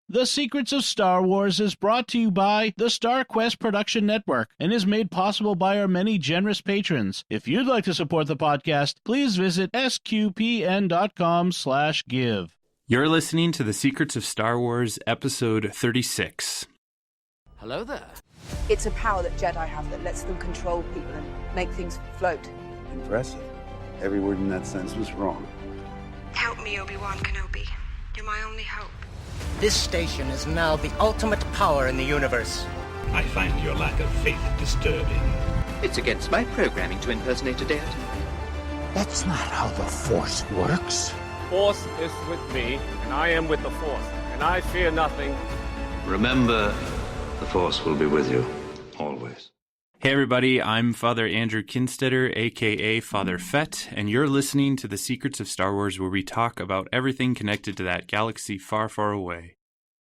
The Secrets of Star Wars is brought to you by the Star Quest Production Network and is made possible by our many generous patrons. If you'd like to support the podcast, please visit sqpn.com/give. You're listening to The Secrets of Star Wars, Episode 36. Hello there. It's a power that Jedi have that lets them control people and make things float. Impressive. Every word in that sentence was wrong. Help me, Obi-Wan Kenobi. You're my only hope. This station is now the ultimate power in the universe. I find your lack of faith disturbing. It's against my programming to impersonate a deity. That's not how the Force works. Force is with me, and I am with the Force, and I fear nothing. Remember, the Force will be with you, always. Hey everybody, I'm Father Andrew Kinstetter, aka Father Fett, and you're listening to The Secrets of Star Wars, where we talk about everything connected to that galaxy far, far away.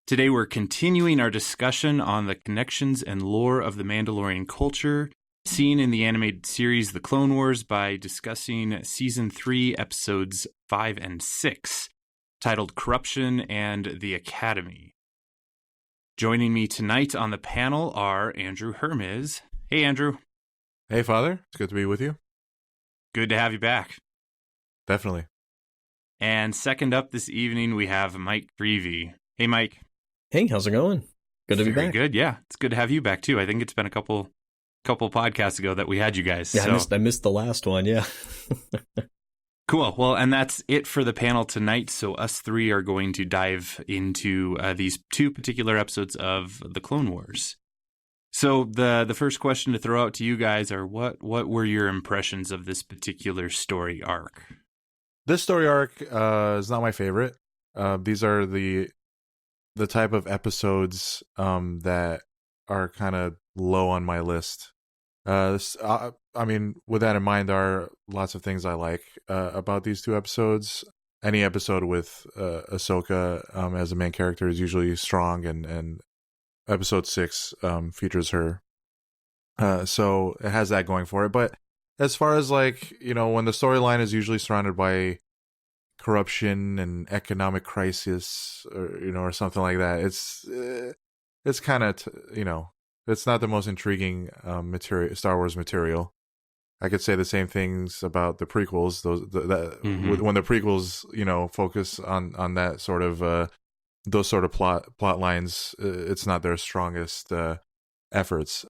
Today we're continuing our discussion on the connections and lore of the Mandalorian culture, seen in the animated series The Clone Wars, by discussing Season 3, Episodes 5 and 6, titled Corruption and the Academy. Joining me tonight on the panel are Andrew Hermes. Hey, Andrew. Hey, Father. It's good to be with you. Good to have you back. Definitely. And second up this evening, we have Mike Greavy. Hey, Mike. Hey, how's it going? Good to be back. Good, yeah. It's good to have you back, too. I think it's been a couple podcasts ago that we had you guys. Yeah, so. I missed the last one, yeah. Cool. Well, and that's it for the panel tonight. So us three are going to dive into these two particular episodes of The Clone Wars. So the first question to throw out to you guys are what were your impressions of this particular story arc? This story arc is not my favorite. These are the type of episodes that are kind of low on my list. I mean, with that in mind, there are lots of things I like about these two episodes. Any episode with Ahsoka as a main character is usually strong, and Episode 6 features her. So it has that going for it. But as far as, like, you know, when the storyline is usually surrounded by corruption and economic crisis, or, you know, or something like that, it's kind of, you know, it's not the most intriguing Star Wars material. I could say the same things about the prequels. When the prequels, you know, focus on that sort of those sort of plot lines, it's not their strongest efforts.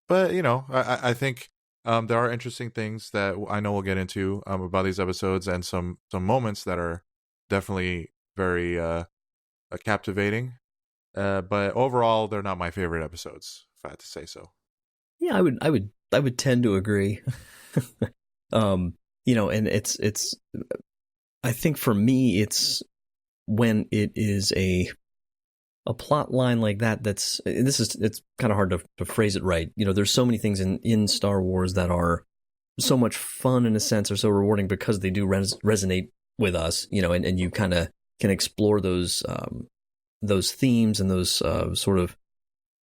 But, you know, I think there are interesting things that I know we'll get into about these episodes, and some moments that are definitely very captivating. But overall, they're not my favorite episodes, if I had to say so. Yeah, I would tend to agree. You know, and it's I think for me, it's when it is a plot line like it's kind of hard to phrase it right. You know, there's so many things in Star Wars that are so much fun in a sense, or so rewarding because they do resonate with us, you know, and you kind of can explore those themes and those sort of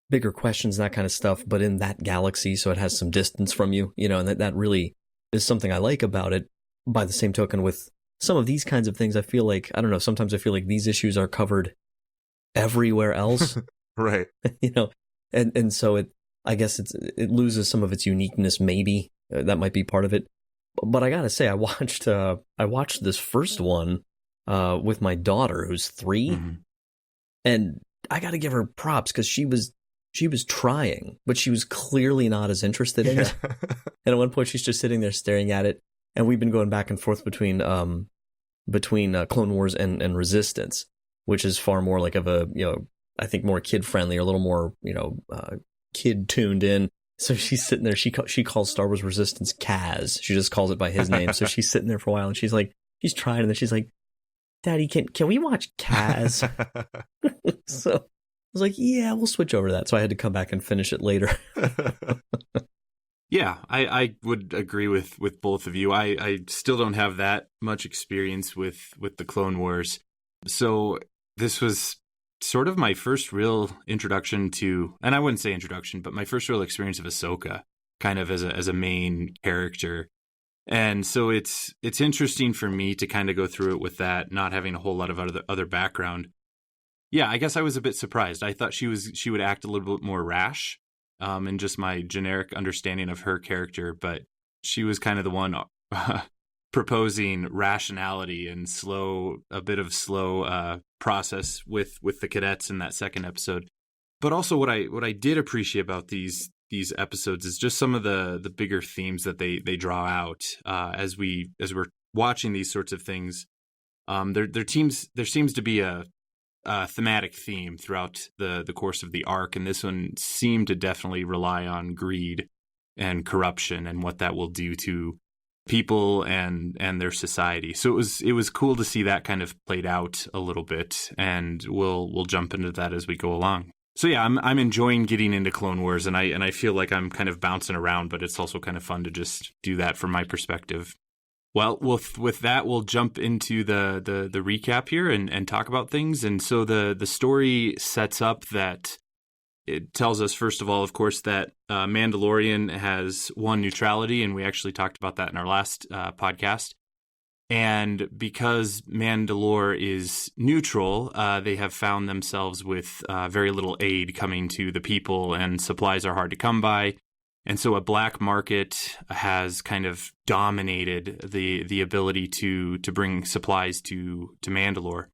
bigger questions, that kind of stuff, but in that galaxy, so it has some distance from you, you know, and that really is something I like about it. By the same token, with some of these kinds of things, I feel like, I don't know, sometimes I feel like these issues are covered everywhere else. Right. You know, and so I guess it loses some of its uniqueness, maybe. That might be part of it. But I gotta say, I watched this first one with my daughter, who's 3, and I gotta give her props, because she was trying, but she was clearly not as interested in it. And at one point, she's just sitting there staring at it. And we've been going back and forth between Clone Wars and Resistance, which is far more like of a, you know, I think more kid friendly, or a little more, you know, kid tuned in. So she's sitting there. She calls Star Wars Resistance Kaz. She just calls it by his name. So she's sitting there for a while, and she's trying, and then she's like, "Daddy, can we watch Kaz?" So I was like, "Yeah, we'll switch over to that." So I had to come back and finish it later. Yeah, I would agree with both of you. I still don't have that much experience with the Clone Wars. So this was sort of my first real introduction to, and I wouldn't say introduction, but my first real experience of Ahsoka, kind of as a main character. And so it's interesting for me to kind of go through it with that, not having a whole lot of other background. Yeah, I guess I was a bit surprised. I thought she would act a little bit more rash, in just my generic understanding of her character, but she was kind of the one proposing rationality and a bit of slow process with the cadets in that second episode. But also what I did appreciate about these episodes is just some of the bigger themes that they draw out as we're watching these sorts of things. There seems to be a thematic theme throughout the course of the arc, and this one seemed to definitely rely on greed and corruption and what that will do to people and their society. So it was cool to see that kind of played out a little bit, and we'll jump into that as we go along. So yeah, I'm enjoying getting into Clone Wars, and I feel like I'm kind of bouncing around, but it's also kind of fun to just do that from my perspective. Well, with that, we'll jump into the recap here and talk about things. And so the story sets up that it tells us, first of all, of course, that Mandalorian has won neutrality, and we actually talked about that in our last podcast. And because Mandalore is neutral, they have found themselves with very little aid coming to the people, and supplies are hard to come by. And so a black market has kind of dominated the ability to bring supplies to Mandalore.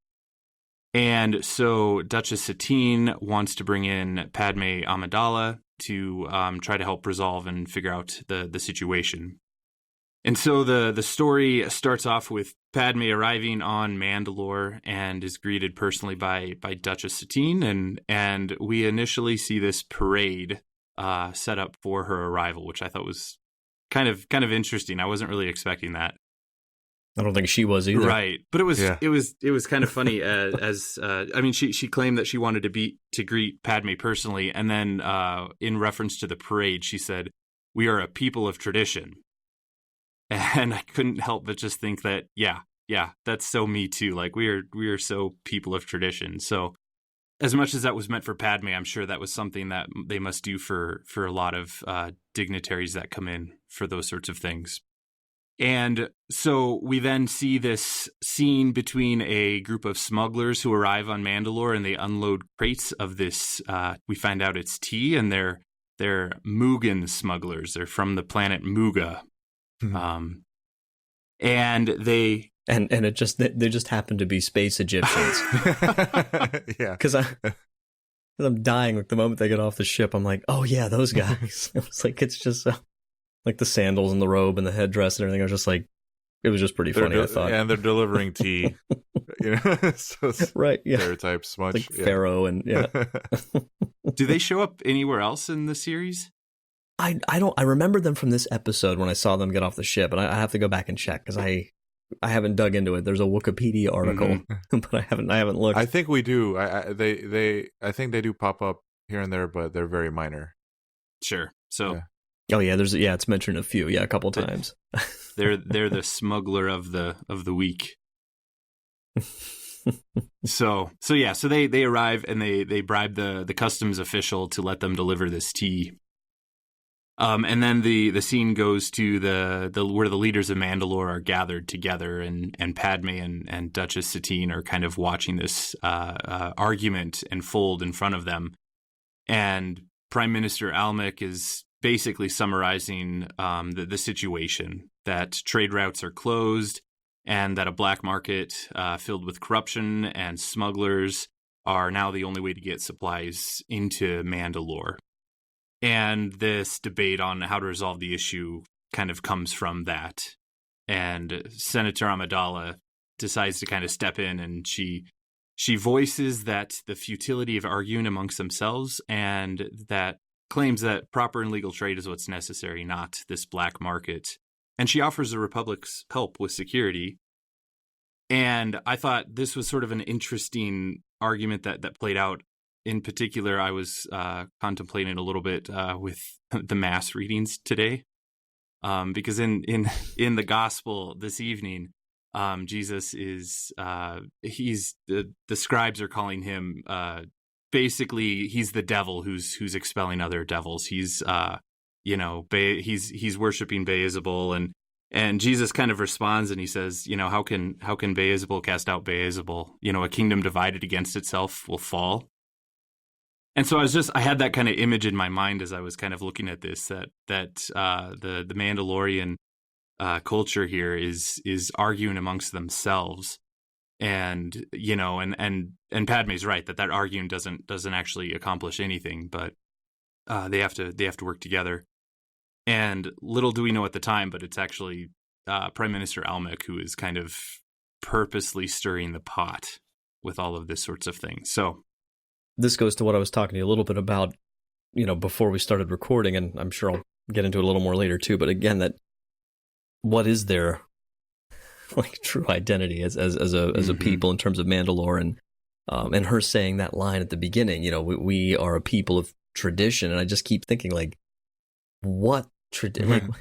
And so Duchess Satine wants to bring in Padme Amidala to try to help resolve and figure out the situation. And so the story starts off with Padme arriving on Mandalore and is greeted personally by Duchess Satine, and we initially see this parade set up for her arrival, which I thought was kind of interesting. I wasn't really expecting that. I don't think she was either. Right, but it was kind of funny. I mean, she claimed that she wanted to greet Padme personally, and then in reference to the parade, she said, "We are a people of tradition." And I couldn't help but just think that, yeah, that's so me too. Like we are so people of tradition. So as much as that was meant for Padme, I'm sure that was something that they must do for a lot of dignitaries that come in for those sorts of things. And so we then see this scene between a group of smugglers who arrive on Mandalore, and they unload crates of this. We find out it's tea, and they're Mugan smugglers. They're from the planet Muga. And they just happen to be space Egyptians. Yeah, because I'm dying like the moment they get off the ship. I'm like, oh yeah, those guys. It's just like the sandals and the robe and the headdress and everything. I was just like, it was just pretty funny. I thought, and they're delivering tea. So right? Yeah, stereotypes much. Like Pharaoh and yeah. Do they show up anywhere else in the series? I don't. I remember them from this episode when I saw them get off the ship, and I have to go back and check because I haven't dug into it. There's a Wikipedia article, but I haven't looked. I think we do. I think they do pop up here and there, but they're very minor. Sure. So. Yeah. Oh yeah, it's mentioned a couple times. They're the smuggler of the week. So they arrive and they bribe the customs official to let them deliver this tea. And then the scene goes to the where the leaders of Mandalore are gathered together, and Padme and Duchess Satine are kind of watching this argument unfold in front of them. And Prime Minister Almec is basically summarizing the situation, that trade routes are closed and that a black market filled with corruption and smugglers are now the only way to get supplies into Mandalore. And this debate on how to resolve the issue kind of comes from that. And Senator Amidala decides to kind of step in, and she voices that the futility of arguing amongst themselves, and that claims that proper and legal trade is what's necessary, not this black market. And she offers the Republic's help with security. And I thought this was sort of an interesting argument that played out. In particular, I was contemplating a little bit with the mass readings today, because in the gospel this evening, Jesus is the scribes are calling him basically he's the devil who's expelling other devils. He's he's worshiping Beelzebul, And Jesus kind of responds and he says, how can Beelzebul cast out Beelzebul? A kingdom divided against itself will fall. And so I had that kind of image in my mind as I was kind of looking at this, that the Mandalorian culture here is arguing amongst themselves, and and Padme's right that arguing doesn't actually accomplish anything, but they have to work together. And little do we know at the time, but it's actually Prime Minister Almec who is kind of purposely stirring the pot with all of this sorts of things. So this goes to what I was talking to you a little bit about, before we started recording, and I'm sure I'll get into it a little more later too. But again, that what is their true identity as a people in terms of Mandalore, and her saying that line at the beginning, we are a people of tradition, and I just keep thinking what tradition?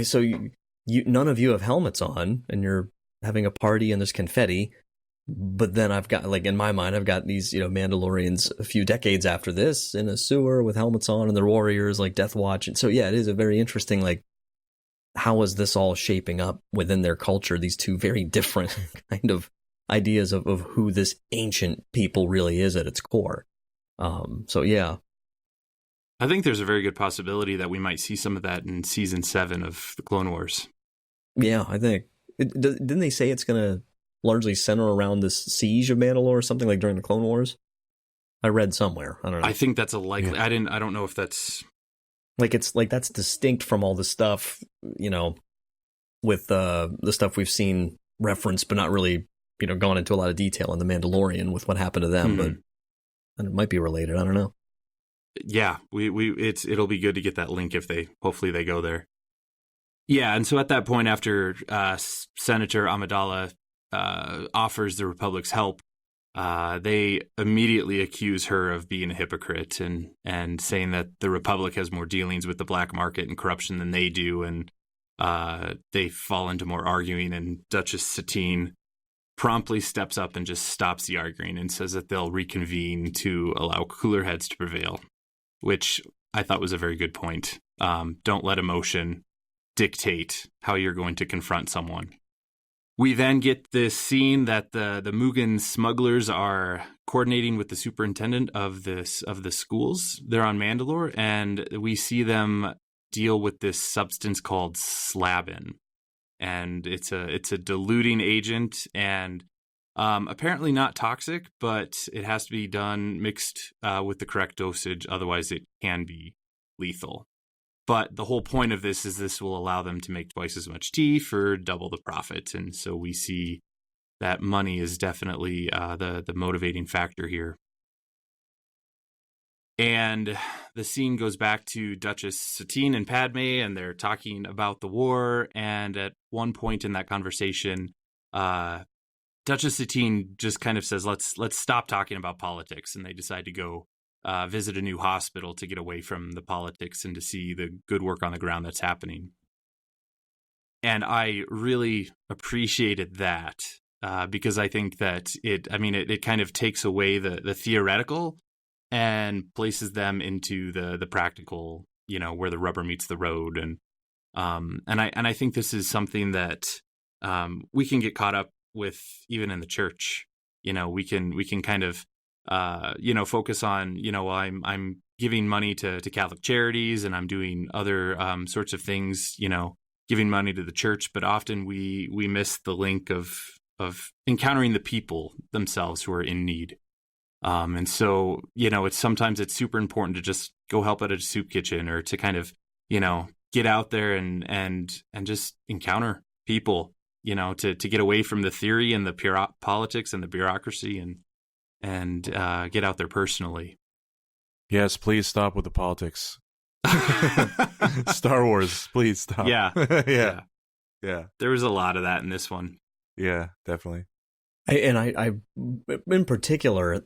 So you none of you have helmets on, and you're having a party, and there's confetti. But then I've got, in my mind, I've got these, Mandalorians a few decades after this in a sewer with helmets on, and they're warriors like Death Watch. And so, yeah, it is a very interesting, how is this all shaping up within their culture? These two very different kind of ideas of who this ancient people really is at its core. So, yeah. I think there's a very good possibility that we might see some of that in season 7 of the Clone Wars. Yeah, I think. Didn't they say it's going to largely center around this siege of Mandalore or something during the Clone Wars? I read somewhere. I don't know. I think that's a likely. Yeah. I don't know if that's it's that's distinct from all the stuff, with the stuff we've seen referenced, but not really, gone into a lot of detail in The Mandalorian with what happened to them. But and it might be related. I don't know. Yeah, it'll be good to get that link if hopefully they go there. Yeah, and so at that point, after Senator Amidala offers the Republic's help, they immediately accuse her of being a hypocrite and saying that the Republic has more dealings with the black market and corruption than they do, and they fall into more arguing, and Duchess Satine promptly steps up and just stops the arguing and says that they'll reconvene to allow cooler heads to prevail, which I thought was a very good point. Don't let emotion dictate how you're going to confront someone. We then get this scene that the Mugen smugglers are coordinating with the superintendent of the schools. They're on Mandalore, and we see them deal with this substance called slabin, and it's a diluting agent, and apparently not toxic, but it has to be done mixed with the correct dosage, otherwise it can be lethal. But the whole point of this is this will allow them to make twice as much tea for double the profit. And so we see that money is definitely the motivating factor here. And the scene goes back to Duchess Satine and Padme, and they're talking about the war. And at one point in that conversation, Duchess Satine just kind of says, let's stop talking about politics. And they decide to go visit a new hospital to get away from the politics and to see the good work on the ground that's happening. And I really appreciated that because I think that it kind of takes away the theoretical and places them into the practical, where the rubber meets the road. And I think this is something that we can get caught up with even in the church. We can kind of focus on, I'm giving money to Catholic charities, and I'm doing other sorts of things, giving money to the church. But often we miss the link of encountering the people themselves who are in need. And so, it's super important to just go help at a soup kitchen, or to kind of, get out there and just encounter people, to get away from the theory and the politics and the bureaucracy, and get out there personally. Yes, please stop with the politics. Star Wars, please stop. Yeah. Yeah. There was a lot of that in this one. Yeah, definitely. I in particular,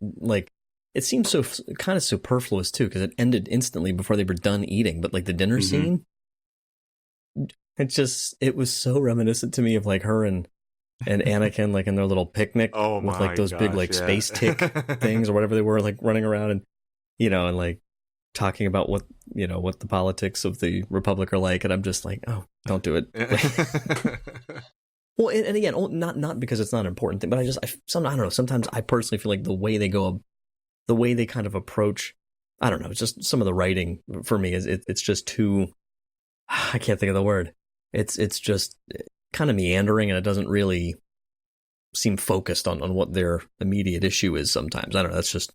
it seems so kind of superfluous too, because it ended instantly before they were done eating. But the dinner scene, it was so reminiscent to me of her and Anakin, in their little picnic with those big space tick things or whatever they were, running around, and talking about what the politics of the Republic are like, and I'm just like, oh, don't do it. Well, and again, not because it's not an important thing, but I don't know. Sometimes I personally feel like the way they kind of approach, I don't know, it's just some of the writing for me it's just too, I can't think of the word. It's just kind of meandering, and it doesn't really seem focused on what their immediate issue is sometimes. I don't know. That's just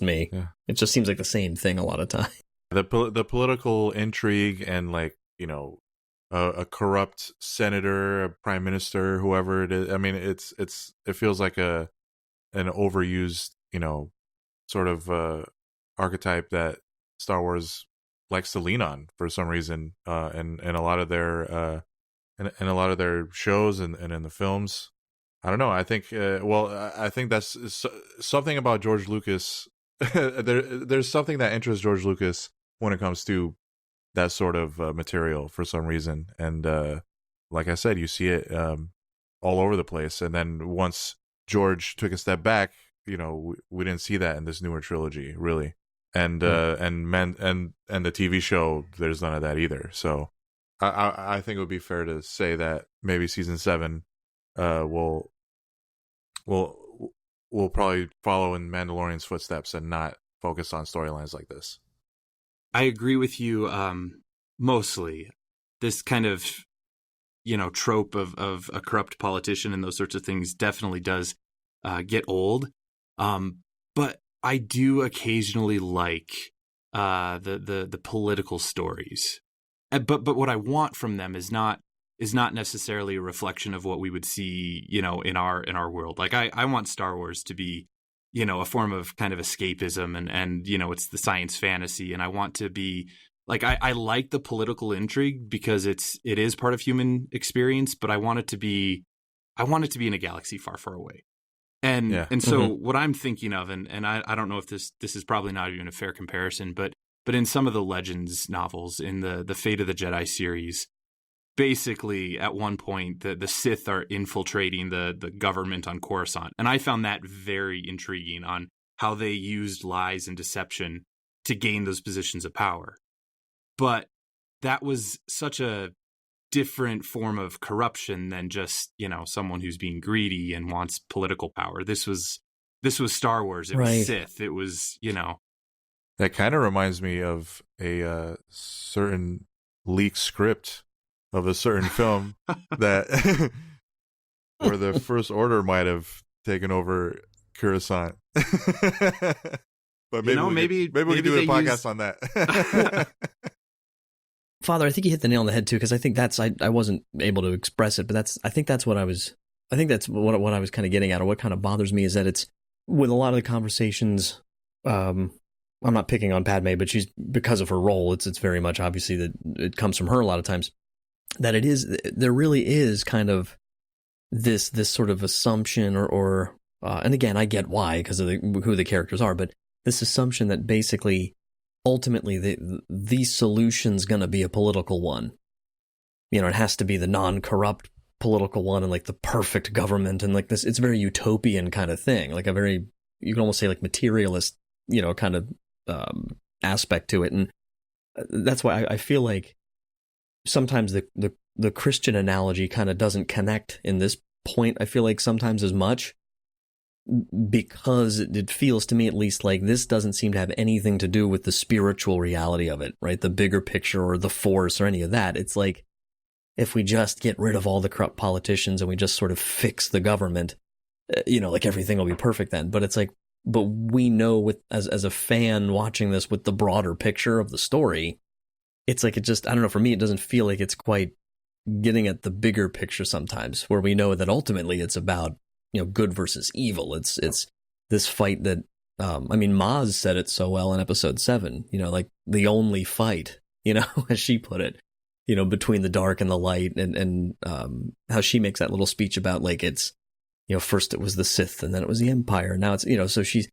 me. Yeah. It just seems like the same thing a lot of time. The political intrigue and a corrupt senator, a prime minister, whoever it is. I mean, it feels like an overused, sort of archetype that Star Wars likes to lean on for some reason, and a lot of their in a lot of their shows and in the films. I don't know. I think I think that's something about George Lucas. There's something that interests George Lucas when it comes to that sort of material for some reason, and like I said, you see it all over the place. And then once George took a step back, we didn't see that in this newer trilogy, really. And and the TV show, there's none of that either. So I think it would be fair to say that maybe season 7 will probably follow in Mandalorian's footsteps and not focus on storylines like this. I agree with you mostly. This kind of, trope of a corrupt politician and those sorts of things definitely does get old. But I do occasionally like the political stories. But what I want from them is not necessarily a reflection of what we would see, in our world. Like I want Star Wars to be, a form of kind of escapism and it's the science fantasy. And I want to be like, I like the political intrigue because it is part of human experience, but I want it to be in a galaxy far, far away. And so what I'm thinking of, and I don't know if this is probably not even a fair comparison, but in some of the Legends novels in the Fate of the Jedi series, basically at one point the Sith are infiltrating the government on Coruscant. And I found that very intriguing on how they used lies and deception to gain those positions of power. But that was such a different form of corruption than just, someone who's being greedy and wants political power. This was Star Wars. It was Sith. It was, That kind of reminds me of a certain leaked script of a certain film that where the First Order might have taken over Coruscant. But maybe we can do a podcast on that. Father, I think you hit the nail on the head too, because I think I wasn't able to express it, but I think that's what I was kind of getting at, or what kind of bothers me is that it's with a lot of the conversations. I'm not picking on Padme, but she's, because of her role, it's very much obviously that it comes from her a lot of times. That there really is kind of this sort of assumption or and again, I get why, because of who the characters are, but this assumption that basically ultimately the solution's going to be a political one. It has to be the non-corrupt political one and like the perfect government and like this, it's a very utopian kind of thing, like you can almost say like materialist, kind of aspect to it. And that's why I feel like sometimes the Christian analogy kind of doesn't connect in this point. I feel like sometimes as much, because it feels to me at least like this doesn't seem to have anything to do with the spiritual reality of it, right? The bigger picture or the Force or any of that. It's like, if we just get rid of all the corrupt politicians and we just sort of fix the government, like everything will be perfect then. But it's like, but we know as a fan watching this with the broader picture of the story, it's like, I don't know, for me, it doesn't feel like it's quite getting at the bigger picture sometimes, where we know that ultimately it's about, good versus evil. It's this fight that, Maz said it so well in episode 7, like the only fight, as she put it, between the dark and the light, and how she makes that little speech about like, it's, first it was the Sith and then it was the Empire. Now it's, so she's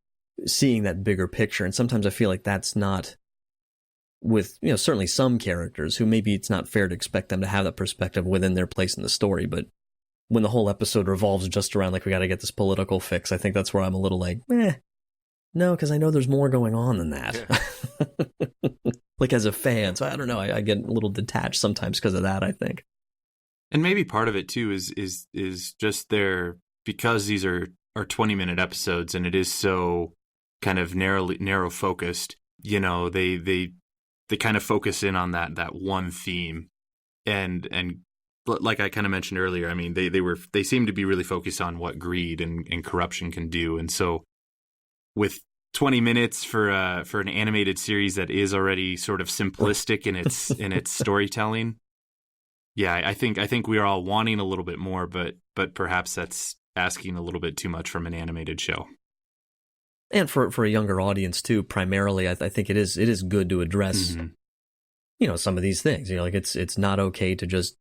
seeing that bigger picture. And sometimes I feel like that's not with, certainly some characters who maybe it's not fair to expect them to have that perspective within their place in the story. But when the whole episode revolves just around like, we got to get this political fix, I think that's where I'm a little like, no, because I know there's more going on than that. Like as a fan. So I don't know. I get a little detached sometimes because of that, I think. And maybe part of it too is just because these are 20-minute episodes and it is so kind of narrow focused, you know, they kind of focus in on that one theme. And like I kind of mentioned earlier, I mean, they seem to be really focused on what greed and corruption can do. And so with 20 minutes for an animated series that is already sort of simplistic in its storytelling, yeah, I think we are all wanting a little bit more, but perhaps that's asking a little bit too much from an animated show. And for a younger audience too, primarily, I think it is good to address, you know, some of these things. You know, like it's not okay to just,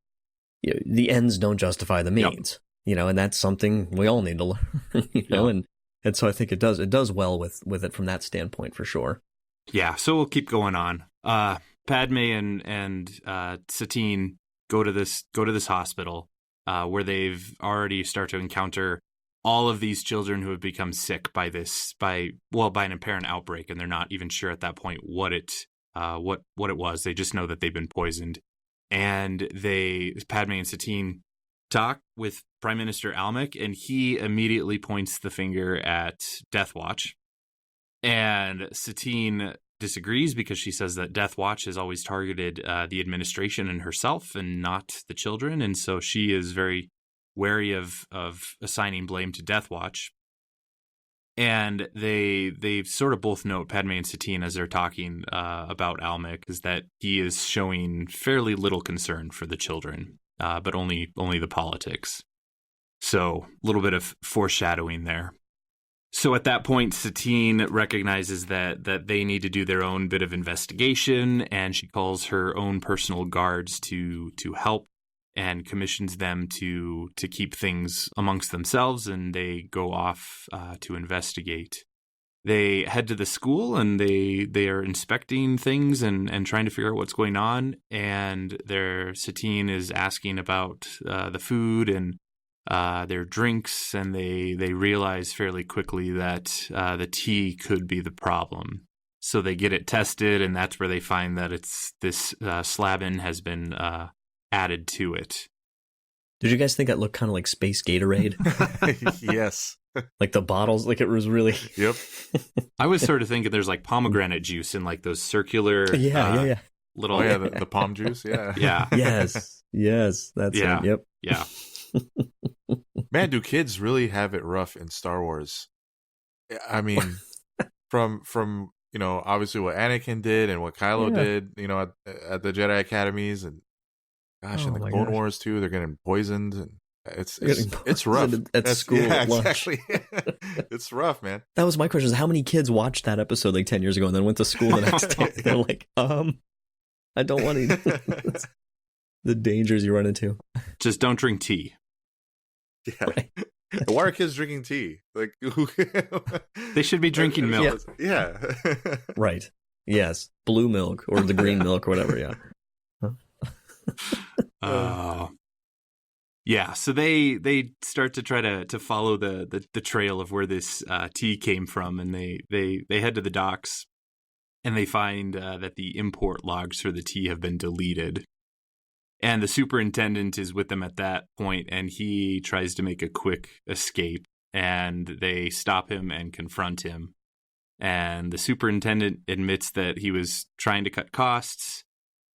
you know, the ends don't justify the means. You know, and that's something we all need to learn. You know, and so I think it does well with it from that standpoint for sure. Yeah, so we'll keep going on. Padme and Satine go to this hospital where they've already started to encounter all of these children who have become sick by an apparent outbreak, and they're not even sure at that point what it was. They just know that they've been poisoned. And Padme and Satine talk with Prime Minister Almec, and he immediately points the finger at Death Watch. And Satine disagrees because she says that Death Watch has always targeted the administration and herself and not the children. And so she is very wary of assigning blame to Death Watch. And they sort of both note, Padme and Satine, as they're talking about Almec, is that he is showing fairly little concern for the children, but only the politics. So a little bit of foreshadowing there. So at that point, Satine recognizes that they need to do their own bit of investigation, and she calls her own personal guards to help and commissions them to keep things amongst themselves, and they go off to investigate. They head to the school, and they are inspecting things and trying to figure out what's going on, and Satine is asking about the food and their drinks, and they realize fairly quickly that the tea could be the problem. So they get it tested, and that's where they find that it's this slavin has been added to it. Did you guys think that looked kind of like Space Gatorade? Yes. Like the bottles, like it was really... Yep. I was sort of thinking there's like pomegranate juice in like those circular... Yeah. Little... Oh, yeah, the palm juice, yeah. Yeah. Yes, that's it, yep. Yeah. Man, do kids really have it rough in Star Wars? I mean, from you know, obviously what Anakin did and what Kylo did, you know, at the Jedi Academies, and gosh, in the Clone Wars too, they're getting poisoned, and it's rough at school. Yeah, at lunch. Exactly. It's rough, man. That was my question: is how many kids watched that episode like 10 years ago and then went to school the next day? They're like, I don't want to. The dangers you run into. Just don't drink tea. Yeah. Right. Why are kids drinking tea? Like, they should be drinking milk. Yeah. Right. Yes. Blue milk or the green milk or whatever. Yeah. Yeah. So they start to try to follow the trail of where this tea came from, and they head to the docks, and they find that the import logs for the tea have been deleted. And the superintendent is with them at that point, and he tries to make a quick escape, and they stop him and confront him. And the superintendent admits that he was trying to cut costs,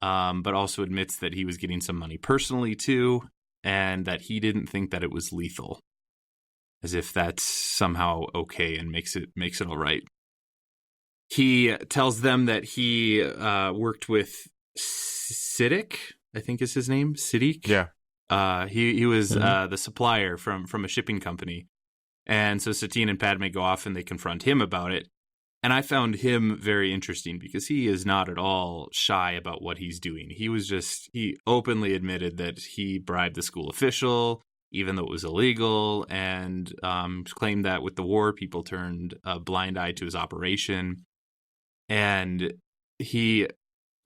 but also admits that he was getting some money personally too, and that he didn't think that it was lethal, as if that's somehow okay and makes it all right. He tells them that he worked with Siddiq, I think is his name, Siddiq. Yeah. He was the supplier from a shipping company. And so Satine and Padme go off and they confront him about it. And I found him very interesting because he is not at all shy about what he's doing. He openly admitted that he bribed the school official, even though it was illegal, and claimed that with the war, people turned a blind eye to his operation. And you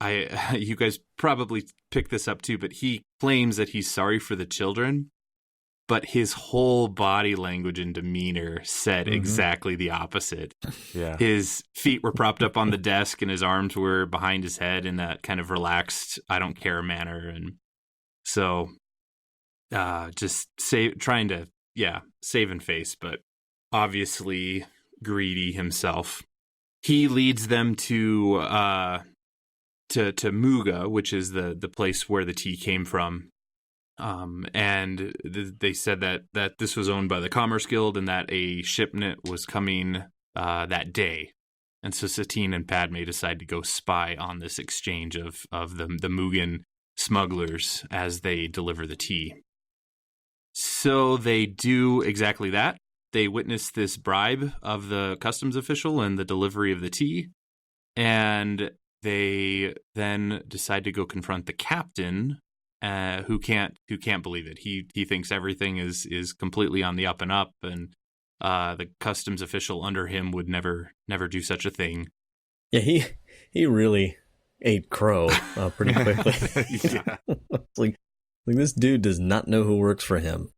guys probably picked this up too, but he claims that he's sorry for the children, but his whole body language and demeanor said exactly the opposite. Yeah. His feet were propped up on the desk and his arms were behind his head in that kind of relaxed, I don't care manner. And so just trying to, save face, but obviously greedy himself. He leads them to Muga, which is the place where the tea came from. And they said that this was owned by the Commerce Guild and that a shipment was coming that day. And so Satine and Padme decide to go spy on this exchange of the Mugan smugglers as they deliver the tea. So they do exactly that. They witness this bribe of the customs official and the delivery of the tea. And they then decide to go confront the captain, who can't believe it. He thinks everything is completely on the up and up, and the customs official under him would never do such a thing. Yeah, he really ate crow pretty quickly. Yeah. like this dude does not know who works for him.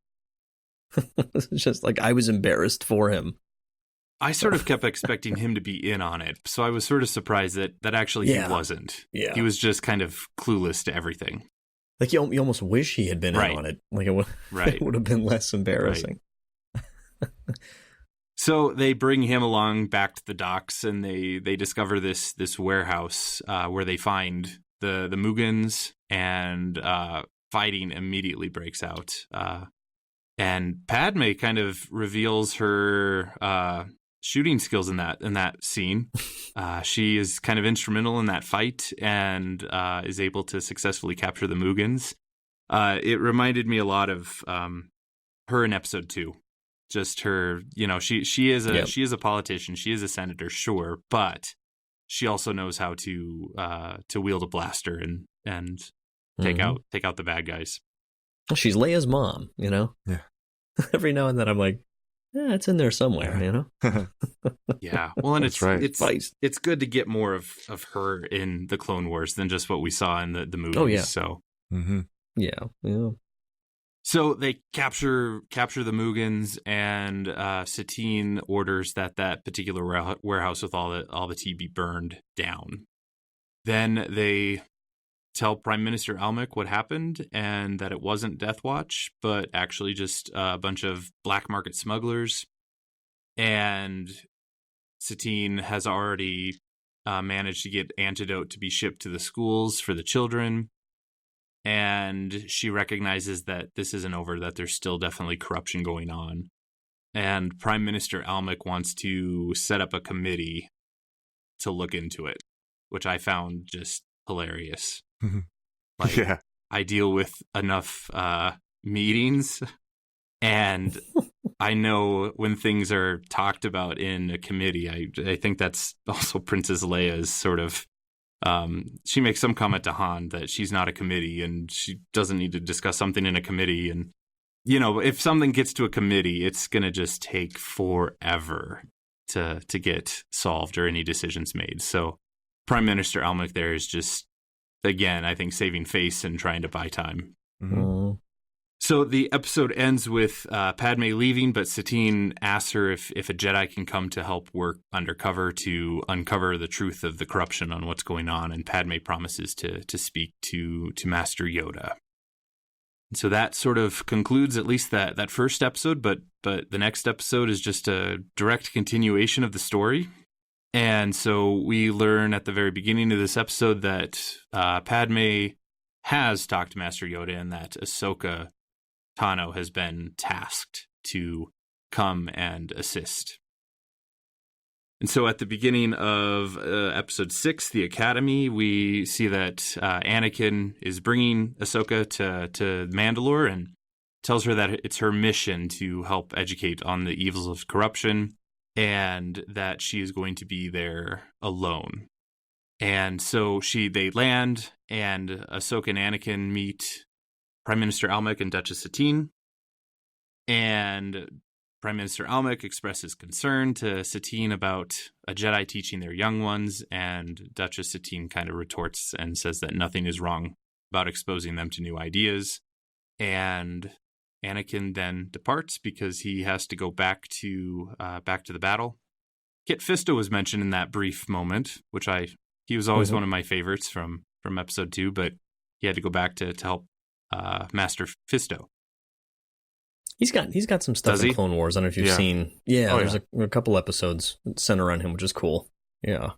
It's just like I was embarrassed for him. I sort of kept expecting him to be in on it, so I was sort of surprised that actually he wasn't. Yeah. He was just kind of clueless to everything. Like you almost wish he had been in on it. Like it would have been less embarrassing. Right. So they bring him along back to the docks, and they discover this warehouse where they find the Mugans, and fighting immediately breaks out. And Padme kind of reveals her shooting skills in that scene. She is kind of instrumental in that fight and is able to successfully capture the Mugans. It reminded me a lot of her in episode 2. Just her, she is a politician. She is a senator, sure, but she also knows how to wield a blaster and take out the bad guys. Well, she's Leia's mom, Yeah. Every now and then I'm like, yeah, it's in there somewhere, Yeah. Well, and it's right. it's good to get more of her in the Clone Wars than just what we saw in the movies. Oh, yeah. So Yeah. So they capture the Mugans, and Satine orders that particular warehouse with all the tea be burned down. Then they tell Prime Minister Almec what happened, and that it wasn't Death Watch, but actually just a bunch of black market smugglers. And Satine has already managed to get antidote to be shipped to the schools for the children. And she recognizes that this isn't over, that there's still definitely corruption going on. And Prime Minister Almec wants to set up a committee to look into it, which I found just hilarious. I deal with enough meetings, and I know when things are talked about in a committee. I think that's also Princess Leia's sort of. She makes some comment to Han that she's not a committee and she doesn't need to discuss something in a committee. And, if something gets to a committee, it's going to just take forever to get solved or any decisions made. So Prime Minister Almec there is just, again, I think saving face and trying to buy time. Mm-hmm. So the episode ends with Padme leaving, but Satine asks her if a Jedi can come to help work undercover to uncover the truth of the corruption on what's going on, and Padme promises to speak to Master Yoda. And so that sort of concludes at least that first episode, but the next episode is just a direct continuation of the story. And so we learn at the very beginning of this episode that Padme has talked to Master Yoda, and that Ahsoka Tano has been tasked to come and assist. And so at the beginning of episode 6, The Academy, we see that Anakin is bringing Ahsoka to Mandalore and tells her that it's her mission to help educate on the evils of corruption, and that she is going to be there alone. And so they land, and Ahsoka and Anakin meet Prime Minister Almec and Duchess Satine. And Prime Minister Almec expresses concern to Satine about a Jedi teaching their young ones, and Duchess Satine kind of retorts and says that nothing is wrong about exposing them to new ideas. And Anakin then departs because he has to go back to the battle. Kit Fisto was mentioned in that brief moment, which he was always one of my favorites from episode 2, but he had to go back to help Master Fisto. He's got some stuff in Clone Wars. I don't know if you've seen. Yeah, there's a couple episodes centered around him, which is cool. Yeah.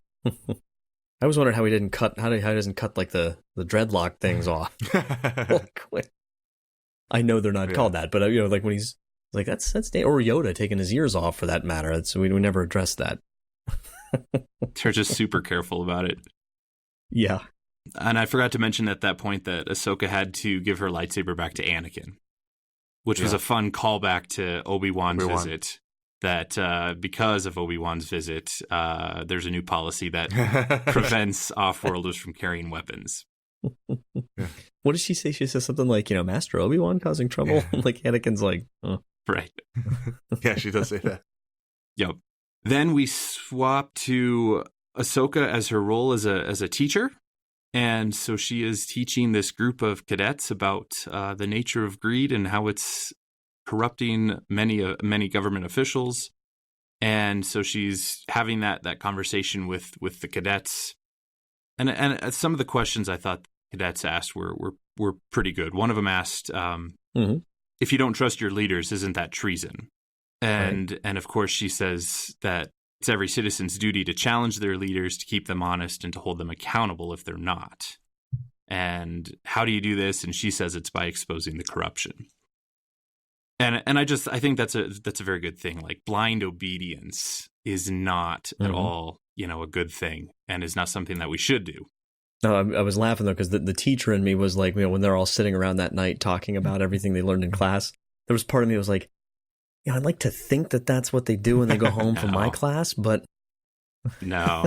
I was wondering how he didn't cut. How he doesn't cut like the dreadlock things off. I know they're not called that, but like when he's like that's or Yoda taking his ears off for that matter. We never addressed that. They're just super careful about it. Yeah. And I forgot to mention at that point that Ahsoka had to give her lightsaber back to Anakin, which was a fun callback to Obi-Wan's visit. That because of Obi-Wan's visit, there's a new policy that prevents off-worlders from carrying weapons. What does she say? She says something like, Master Obi-Wan causing trouble? Like Anakin's like, oh. Right. Yeah, she does say that. Yep. Then we swap to Ahsoka as her role as a teacher. And so she is teaching this group of cadets about the nature of greed and how it's corrupting many government officials. And so she's having that conversation with the cadets. And some of the questions I thought cadets asked were pretty good. One of them asked, if you don't trust your leaders, isn't that treason? And of course she says that it's every citizen's duty to challenge their leaders, to keep them honest, and to hold them accountable if they're not. And how do you do this? And she says it's by exposing the corruption. And I think that's a very good thing. Like blind obedience is not at all, a good thing, and is not something that we should do. No, I was laughing though because the teacher in me was like, when they're all sitting around that night talking about everything they learned in class, there was part of me that was like, I'd like to think that that's what they do when they go home from my class, but no,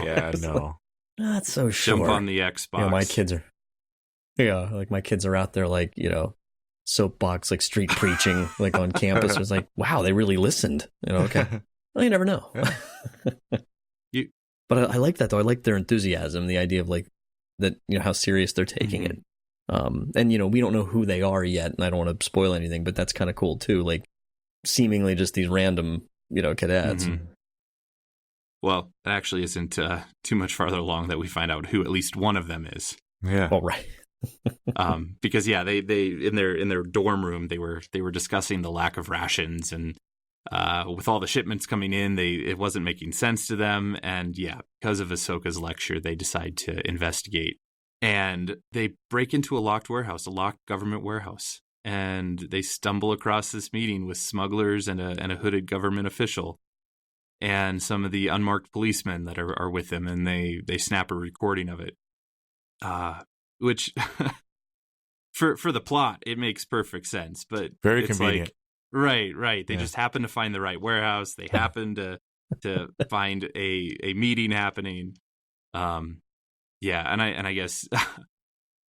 not so sure. Jump on the Xbox. My kids are, my kids are out there like, soapbox, like street preaching, like on campus. It was like, wow, they really listened. Okay. Well, you never know. But I like that though. I like their enthusiasm, the idea of like that, how serious they're taking it. And we don't know who they are yet, and I don't want to spoil anything, but that's kind of cool too. Like seemingly just these random, cadets. Well, it actually isn't too much farther along that we find out who at least one of them is. Yeah. All right. Because they in their dorm room they were discussing the lack of rations, and with all the shipments coming in, it wasn't making sense to them, and because of Ahsoka's lecture, they decide to investigate, and they break into a locked government warehouse, and they stumble across this meeting with smugglers and a hooded government official, and some of the unmarked policemen that are with them, and they snap a recording of it. Which, for the plot, it makes perfect sense, but very it's convenient. Like, right. They just happen to find the right warehouse. They happen to find a meeting happening. And I guess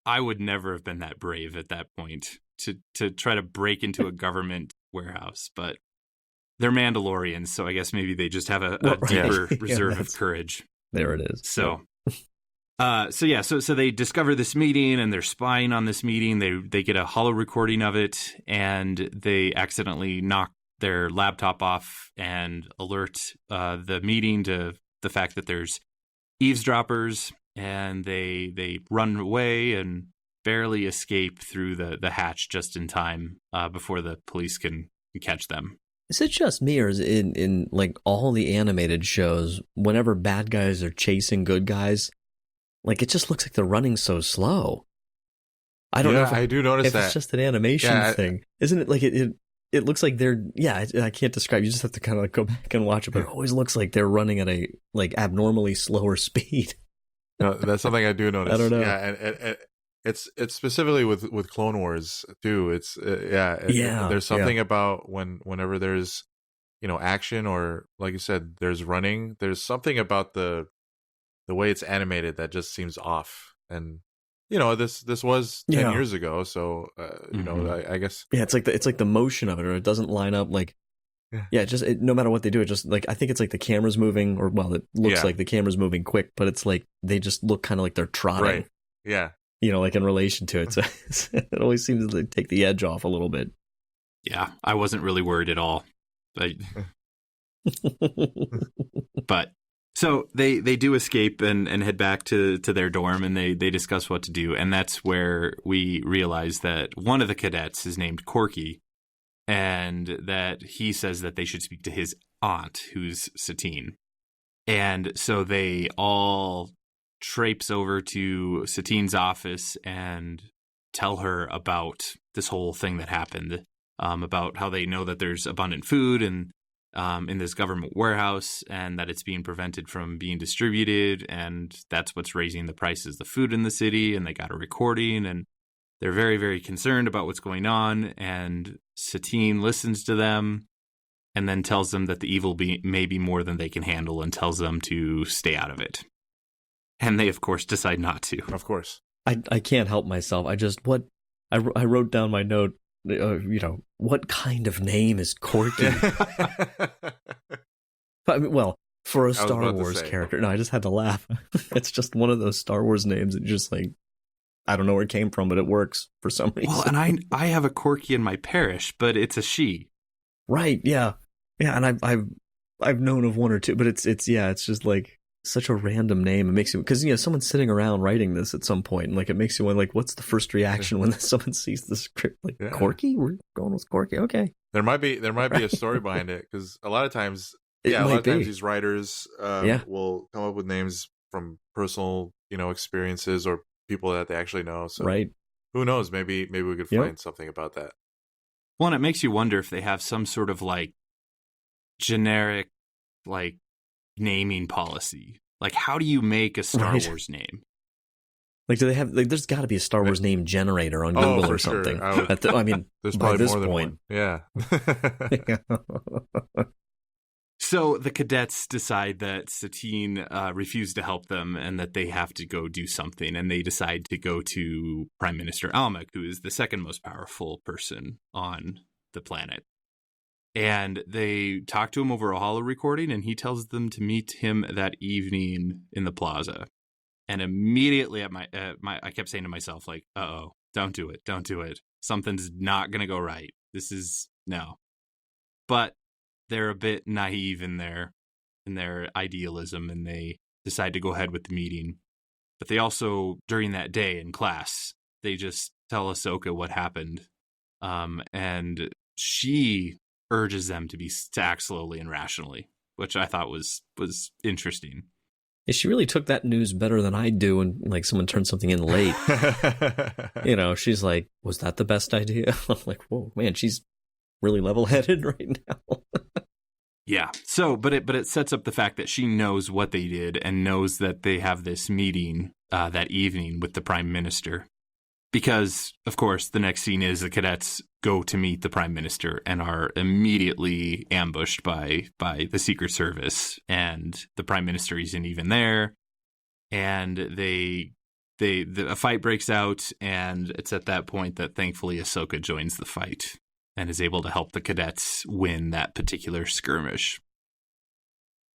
I would never have been that brave at that point to try to break into a government warehouse, but they're Mandalorians, so I guess maybe they just have a deeper reserve of courage. There it is. So. So they discover this meeting, and they're spying on this meeting. They get a holo recording of it, and they accidentally knock their laptop off and alert the meeting to the fact that there's eavesdroppers, and they run away and barely escape through the hatch just in time before the police can catch them. Is it just me, or is it in like all the animated shows, whenever bad guys are chasing good guys, like it just looks like they're running so slow? I don't know. I do notice that. It's just an animation thing, isn't it? Like it looks like they're. Yeah, I can't describe. You just have to kind of like go back and watch it, but it always looks like they're running at a like abnormally slower speed. No, that's something I do notice. I don't know. Yeah, and it's specifically with Clone Wars too. It's there's something about whenever there's action, or like you said, there's running. There's something about the way it's animated that just seems off. And this was 10 years ago, so I guess it's like the motion of it, or it doesn't line up. Like no matter what they do, it just like I think it's like the camera's moving, or it looks like the camera's moving quick, but it's like they just look kind of like they're trotting. Right. Yeah. Like in relation to it, so it always seems to take the edge off a little bit. Yeah, I wasn't really worried at all. But so they do escape and head back to their dorm, and they discuss what to do. And that's where we realize that one of the cadets is named Corky, and that he says that they should speak to his aunt, who's Satine. And so they all traipse over to Satine's office and tell her about this whole thing that happened, about how they know that there's abundant food and in this government warehouse, and that it's being prevented from being distributed, and that's what's raising the prices of food in the city. And they got a recording, and they're very, very concerned about what's going on. And Satine listens to them and then tells them that the evil may be more than they can handle, and tells them to stay out of it. And they, of course, decide not to. Of course. I can't help myself. I wrote down my note, what kind of name is Corky? I mean, well, for a Star Wars character. No, I just had to laugh. It's just one of those Star Wars names that just like, I don't know where it came from, but it works for some reason. Well, and I have a Corky in my parish, but it's a she. Right, yeah. Yeah, and I've known of one or two, but it's just like such a random name. It makes you, because someone's sitting around writing this at some point, and like it makes you wonder, like, what's the first reaction when someone sees the script? Like, yeah. Corky? We're going with Corky, okay. There might be a story behind it, because a lot of times these writers will come up with names from personal experiences or people that they actually know. So right. Who knows? Maybe we could find something about that. Well, and it makes you wonder if they have some sort of like generic like naming policy. Like, how do you make a Star Wars name? Like, do they have? Like, there's got to be a Star Wars name generator on Google or something. Sure. I mean, there's by probably this more than point, one. Yeah. So the cadets decide that Satine refused to help them, and that they have to go do something. And they decide to go to Prime Minister Almec, who is the second most powerful person on the planet. And they talk to him over a holo recording, and he tells them to meet him that evening in the plaza. And immediately I kept saying to myself, like, uh-oh, don't do it. Something's not going to go right. No. But they're a bit naive in their idealism, and they decide to go ahead with the meeting. But they also, during that day in class, they just tell Ahsoka what happened. And she urges them to act slowly and rationally, which I thought was interesting. Yeah, she really took that news better than I do when like someone turned something in late. She's like, was that the best idea? I'm like, whoa, man, she's really level-headed right now. Yeah. So, but it sets up the fact that she knows what they did and knows that they have this meeting that evening with the Prime Minister. Because, of course, the next scene is the cadets go to meet the Prime Minister and are immediately ambushed by the Secret Service. And the Prime Minister isn't even there. And a fight breaks out, and it's at that point that thankfully Ahsoka joins the fight and is able to help the cadets win that particular skirmish.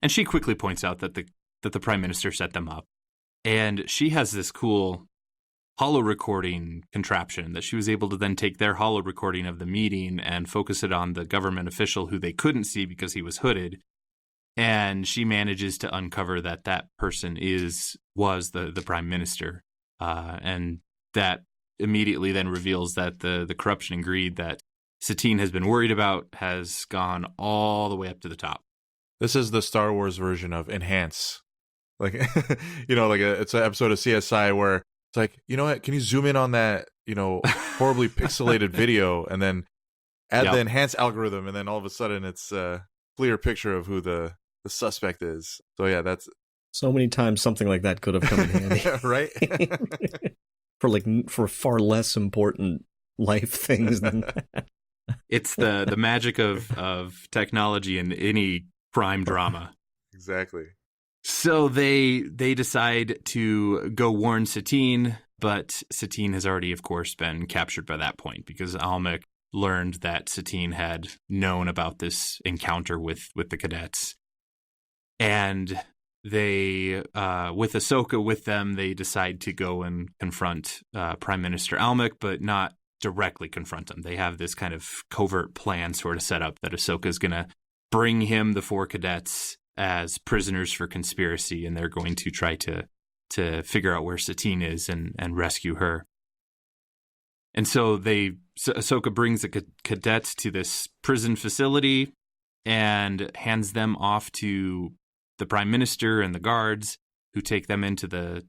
And she quickly points out that the Prime Minister set them up. And she has this cool holo recording contraption that she was able to then take their holo recording of the meeting and focus it on the government official who they couldn't see because he was hooded. And she manages to uncover that person was the Prime Minister. And that immediately then reveals that the corruption and greed that Satine has been worried about has gone all the way up to the top. This is the Star Wars version of Enhance. Like, it's an episode of CSI where it's like, you know what, can you zoom in on that, horribly pixelated video and then add the Enhance algorithm, and then all of a sudden it's a clear picture of who the suspect is. So yeah, that's... So many times something like that could have come in handy. Right? For far less important life things than that. It's the magic of technology in any crime drama. Exactly. So they decide to go warn Satine, but Satine has already, of course, been captured by that point because Almec learned that Satine had known about this encounter with the cadets. And they, with Ahsoka with them, they decide to go and confront Prime Minister Almec, but not directly confront him. They have this kind of covert plan sort of set up that Ahsoka's going to bring him the 4 cadets as prisoners for conspiracy, and they're going to try to figure out where Satine is and rescue her. And so Ahsoka brings the cadets to this prison facility and hands them off to the Prime Minister and the guards, who take them into the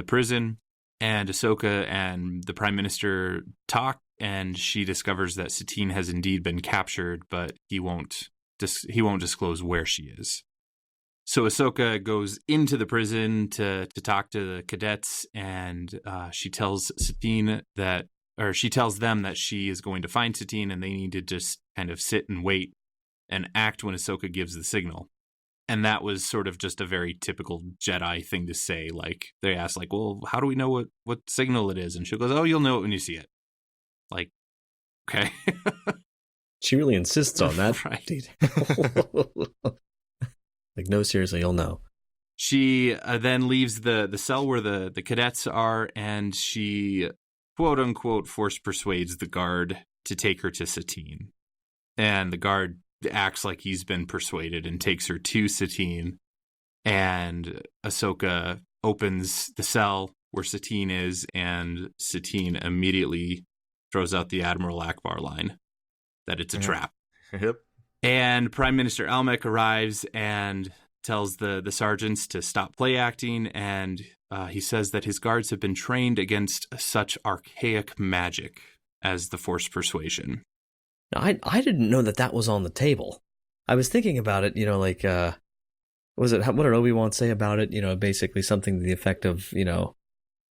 prison. And Ahsoka and the Prime Minister talk, and she discovers that Satine has indeed been captured, but he won't disclose where she is. So Ahsoka goes into the prison to talk to the cadets, and she tells them that she is going to find Satine, and they need to just kind of sit and wait and act when Ahsoka gives the signal. And that was sort of just a very typical Jedi thing to say. Like, they asked, like, well, how do we know what signal it is? And she goes, oh, you'll know it when you see it. Like, okay. She really insists on that. Right. Detail. Like, no, seriously, you'll know. She then leaves the cell where the cadets are, and she, quote unquote, force persuades the guard to take her to Satine. And the guard acts like he's been persuaded and takes her to Satine, and Ahsoka opens the cell where Satine is, and Satine immediately throws out the Admiral Akbar line that it's a trap. Yep. And Prime Minister Almec arrives and tells the sergeants to stop play acting, and he says that his guards have been trained against such archaic magic as the Force persuasion. Now, I didn't know that was on the table. I was thinking about it, like, what did Obi-Wan say about it? Basically something to the effect of,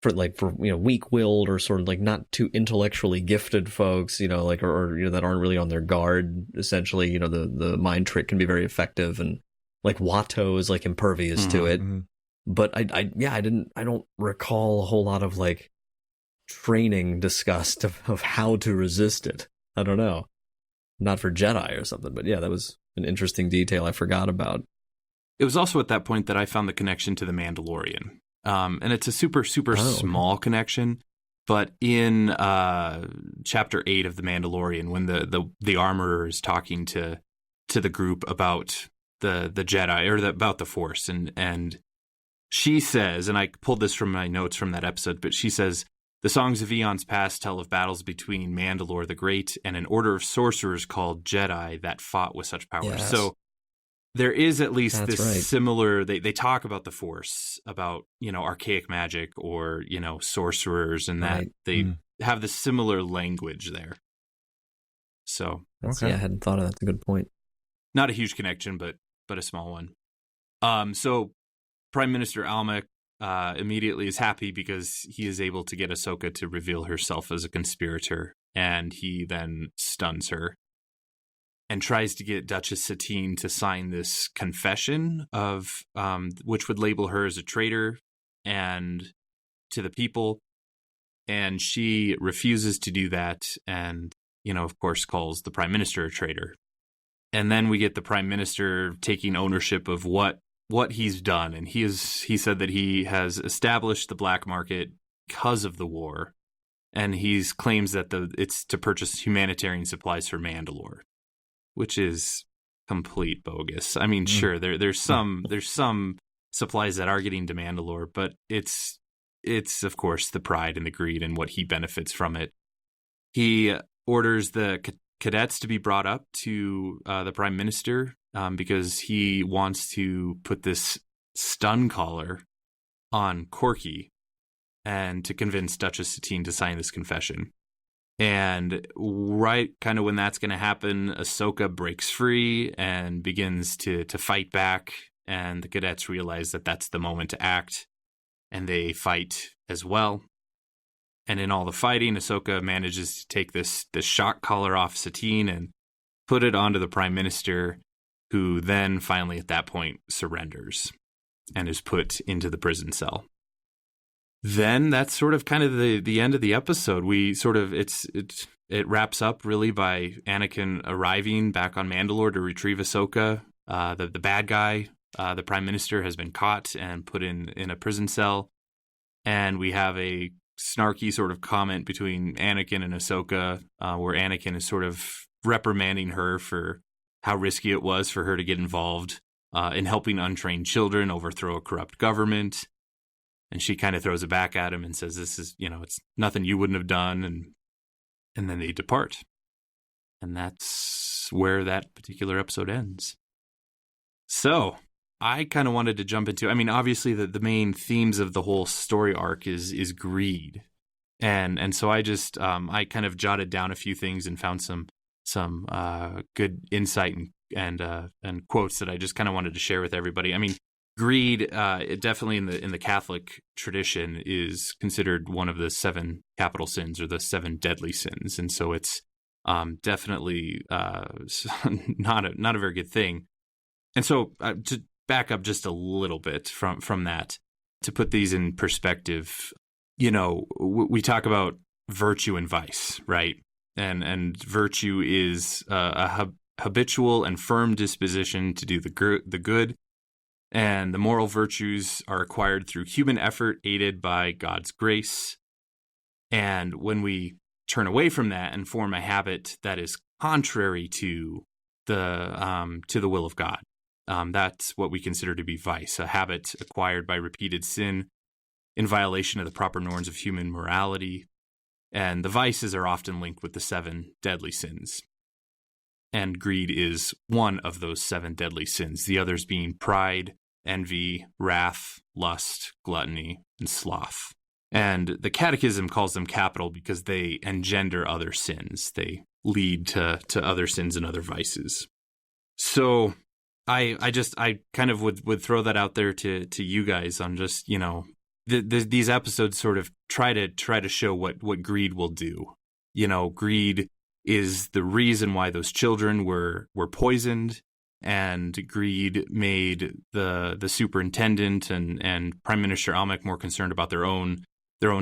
for weak-willed or sort of like not too intellectually gifted folks, like, or that aren't really on their guard. Essentially, the mind trick can be very effective, and like Watto is like impervious to it. Mm-hmm. But I don't recall a whole lot of like training discussed of how to resist it. I don't know. Not for Jedi or something, but yeah, that was an interesting detail I forgot about. It was also at that point that I found the connection to the Mandalorian. And it's a super, super small connection. But in Chapter 8 of The Mandalorian, when the armorer is talking to the group about the Jedi, or about the Force, and she says, and I pulled this from my notes from that episode, but she says, the songs of eons past tell of battles between Mandalore the Great and an order of sorcerers called Jedi that fought with such power. Yes. So there is at least That's this right. similar, they talk about the Force, about, archaic magic or, sorcerers, and that Right. they have the similar language there. So Yeah, I hadn't thought of that. That's a good point. not a huge connection, but a small one. So Prime Minister Almec immediately is happy because he is able to get Ahsoka to reveal herself as a conspirator, and he then stuns her and tries to get Duchess Satine to sign this confession of which would label her as a traitor and to the people, and she refuses to do that, and of course calls the Prime Minister a traitor. And then we get the Prime Minister taking ownership of what he's done, and he said that he has established the black market because of the war, and he claims that it's to purchase humanitarian supplies for Mandalore, which is complete bogus. I mean, sure, there's some supplies that are getting to Mandalore, but it's of course the pride and the greed and what he benefits from it. He orders the cadets to be brought up to the Prime Minister because he wants to put this stun collar on Corky and to convince Duchess Satine to sign this confession. And right kind of when that's going to happen, Ahsoka breaks free and begins to fight back, and the cadets realize that that's the moment to act, and they fight as well. And in all the fighting, Ahsoka manages to take this shock collar off Satine and put it onto the Prime Minister, who then finally at that point surrenders and is put into the prison cell. Then that's sort of kind of the end of the episode. We sort of it wraps up really by Anakin arriving back on Mandalore to retrieve Ahsoka. The bad guy, the Prime Minister, has been caught and put in a prison cell, and we have a snarky sort of comment between Anakin and Ahsoka, where Anakin is sort of reprimanding her for how risky it was for her to get involved in helping untrained children overthrow a corrupt government. And she kind of throws it back at him and says, this is, it's nothing you wouldn't have done. And then they depart. And that's where that particular episode ends. So I kind of wanted to jump into, obviously the main themes of the whole story arc is greed. And so I just, I kind of jotted down a few things and found some good insight and quotes that I just kind of wanted to share with everybody. Greed, it definitely in the Catholic tradition is considered one of the 7 capital sins or the 7 deadly sins. And so it's definitely not a very good thing. And so to back up just a little bit from that, to put these in perspective, we talk about virtue and vice, right? And virtue is a habitual and firm disposition to do the good. And the moral virtues are acquired through human effort aided by God's grace. And when we turn away from that and form a habit that is contrary to the will of God, that's what we consider to be vice, a habit acquired by repeated sin in violation of the proper norms of human morality. And the vices are often linked with the 7 deadly sins. And greed is one of those 7 deadly sins, the others being pride, envy, wrath, lust, gluttony, and sloth. And the Catechism calls them capital because they engender other sins. They lead to other sins and other vices. So I kind of would throw that out there to you guys on just, these episodes sort of try to show what greed will do. Greed is the reason why those children were poisoned, and greed made the superintendent and Prime Minister Almec more concerned about their own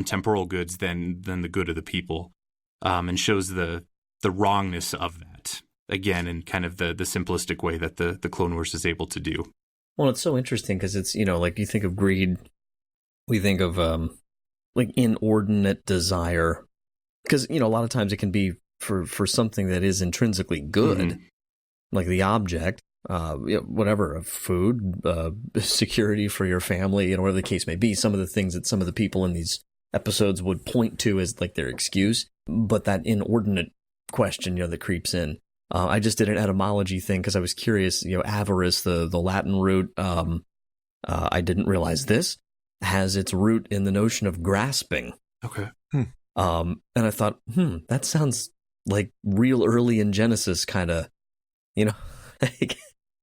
temporal goods than the good of the people, and shows the wrongness of that, again, in kind of the simplistic way that the Clone Wars is able to do. Well, it's so interesting because it's, like you think of greed, we think of like inordinate desire, because, a lot of times it can be for something that is intrinsically good, like the object, whatever, food, security for your family, whatever the case may be, some of the things that some of the people in these episodes would point to as like their excuse, but that inordinate question, that creeps in. I just did an etymology thing because I was curious, avarice, the Latin root, I didn't realize this, has its root in the notion of grasping. Okay. And I thought, that sounds like real early in Genesis kind of, like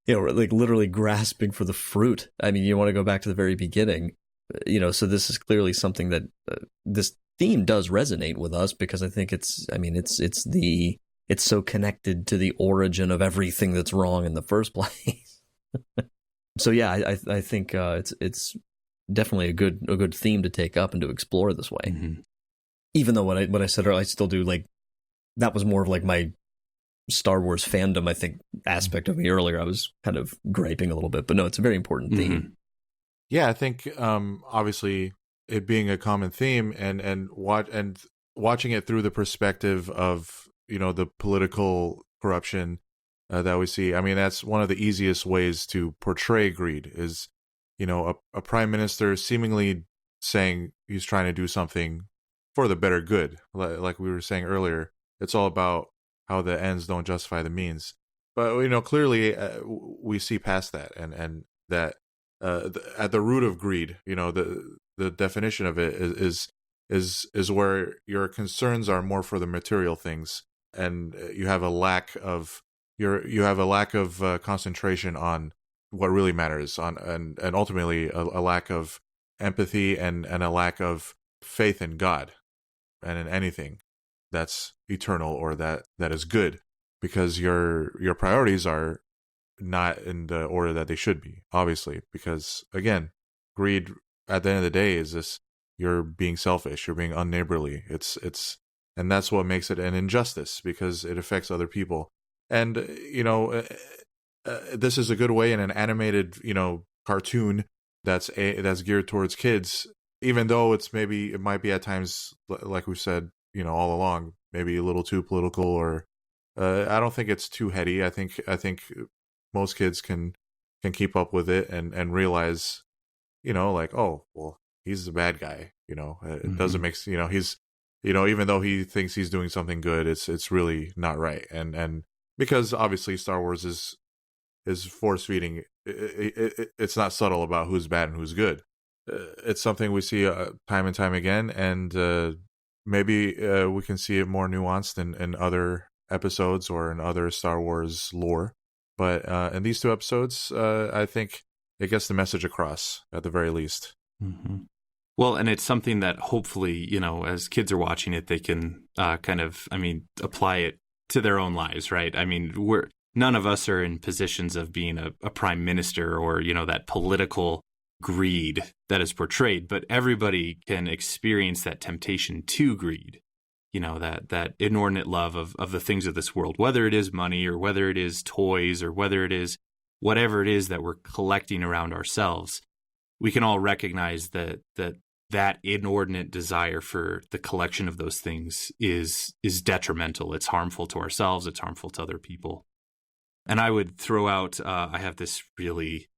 literally grasping for the fruit. You want to go back to the very beginning, so this is clearly something that this theme does resonate with us because I think it's so connected to the origin of everything that's wrong in the first place. So yeah, I think it's definitely a good theme to take up and to explore this way. Mm-hmm. Even though what I said earlier, I still do like, that was more of like my Star Wars fandom, I think, aspect of me earlier. I was kind of griping a little bit, but no, it's a very important theme. Mm-hmm. Yeah, I think obviously it being a common theme and watching it through the perspective of, the political corruption that we see. That's one of the easiest ways to portray greed is, a prime minister seemingly saying he's trying to do something for the better good. Like we were saying earlier, it's all about how the ends don't justify the means. But, clearly we see past that and that at the root of greed, the definition of it is where your concerns are more for the material things, and you have a lack of concentration on what really matters, and ultimately a lack of empathy and a lack of faith in God and in anything that's eternal or that is good, because your priorities are not in the order that they should be, obviously, because again, greed at the end of the day is this: you're being selfish, you're being unneighborly. It's and that's what makes it an injustice, because it affects other people. And this is a good way in an animated cartoon that's geared towards kids even though it might be at times, like we said, all along, maybe a little too political, or I don't think it's too heady. I think most kids can keep up with it and realize, like, oh, well, he's the bad guy. It doesn't make he's even though he thinks he's doing something good, it's really not right. And because obviously Star Wars is force feeding. It's not subtle about who's bad and who's good. It's something we see time and time again, and maybe we can see it more nuanced in other episodes or in other Star Wars lore. But in these 2 episodes, I think it gets the message across at the very least. Mm-hmm. Well, and it's something that hopefully, as kids are watching it, they can apply it to their own lives, right? I mean, none of us are in positions of being a prime minister or, that political greed that is portrayed, but everybody can experience that temptation to greed, that inordinate love of the things of this world, whether it is money or whether it is toys or whether it is whatever it is that we're collecting around ourselves. We can all recognize that inordinate desire for the collection of those things is detrimental. It's harmful to ourselves. It's harmful to other people. And I would throw out, I have this really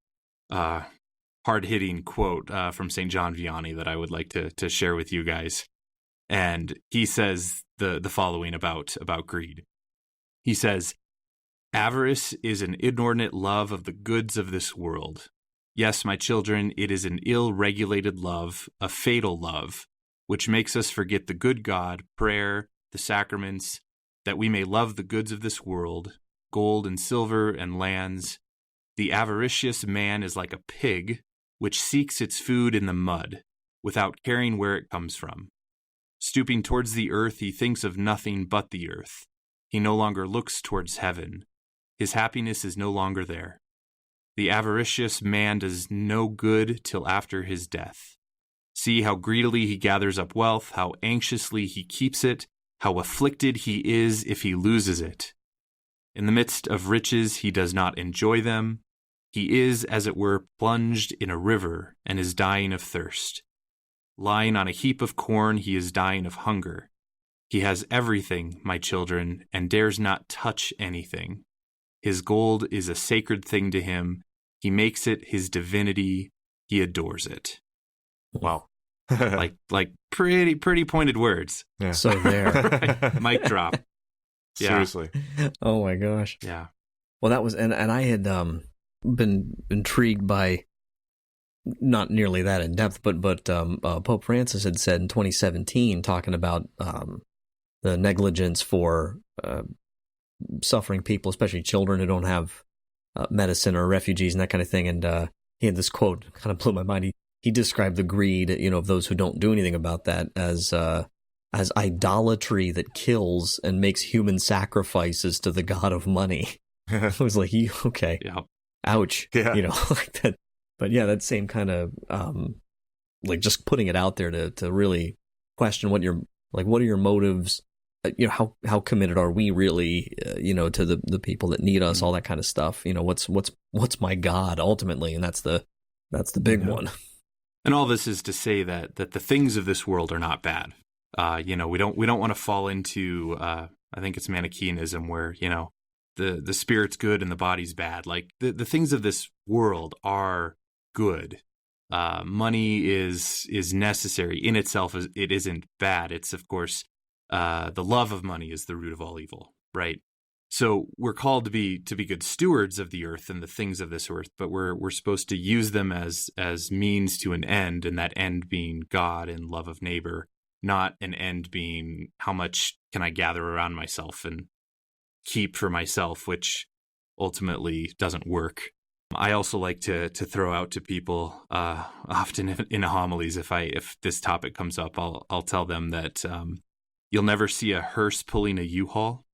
hard-hitting quote from St. John Vianney that I would like to share with you guys. And he says the following about greed. He says, "Avarice is an inordinate love of the goods of this world. Yes, my children, it is an ill-regulated love, a fatal love, which makes us forget the good God, prayer, the sacraments, that we may love the goods of this world, gold and silver and lands. The avaricious man is like a pig, which seeks its food in the mud, without caring where it comes from. Stooping towards the earth, he thinks of nothing but the earth. He no longer looks towards heaven. His happiness is no longer there. The avaricious man does no good till after his death. See how greedily he gathers up wealth, how anxiously he keeps it, how afflicted he is if he loses it. In the midst of riches he does not enjoy them. He is, as it were, plunged in a river and is dying of thirst. Lying on a heap of corn, he is dying of hunger. He has everything, my children, and dares not touch anything. His gold is a sacred thing to him. He makes it his divinity. He adores it." Wow. like pretty pointed words. Yeah. So there. Right? Mic drop. Yeah. Seriously. Oh my gosh. Yeah. Well, that was, and I had been intrigued by, not nearly that in depth, but Pope Francis had said in 2017, talking about the negligence for suffering people, especially children who don't have medicine, or refugees and that kind of thing. And he had this quote, kind of blew my mind. He described the greed, of those who don't do anything about that as idolatry that kills and makes human sacrifices to the god of money. I was like, okay, yeah. Ouch, yeah. Like that. But yeah, that same kind of like just putting it out there to really question what are your motives. How committed are we really, to the people that need us, all that kind of stuff. What's my God ultimately, and that's the big one. And all this is to say that the things of this world are not bad. We don't want to fall into I think it's Manichaeanism, where the spirit's good and the body's bad. Like the things of this world are good. Money is necessary in itself. It isn't bad. It's, of course, the love of money is the root of all evil, right? So we're called to be good stewards of the earth and the things of this earth, but we're supposed to use them as means to an end, and that end being God and love of neighbor, not an end being how much can I gather around myself and keep for myself, which ultimately doesn't work. I also like to throw out to people often in homilies, if this topic comes up, I'll tell them that you'll never see a hearse pulling a U-Haul.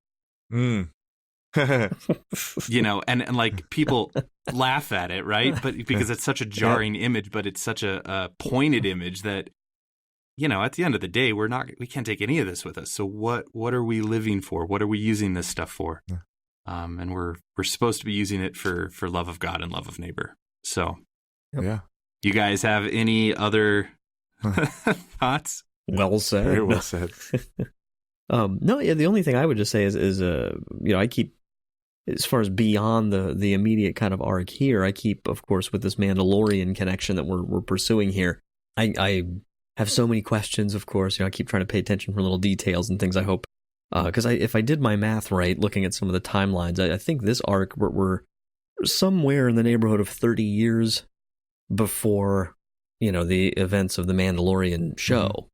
Mm. And like people laugh at it, right? But because it's such a jarring image, but it's such a pointed image that, at the end of the day, we can't take any of this with us. So what are we living for? What are we using this stuff for? Yeah. And we're supposed to be using it for love of God and love of neighbor. So, yeah. You guys have any other Thoughts? Well said. Very well said. No, yeah, the only thing I would just say is I keep, as far as beyond the immediate kind of arc here, I keep, of course, with this Mandalorian connection that we're pursuing here, I have so many questions, of course. I keep trying to pay attention for little details and things, I hope. Because if I did my math right, looking at some of the timelines, I think this arc, we're somewhere in the neighborhood of 30 years before, the events of the Mandalorian show,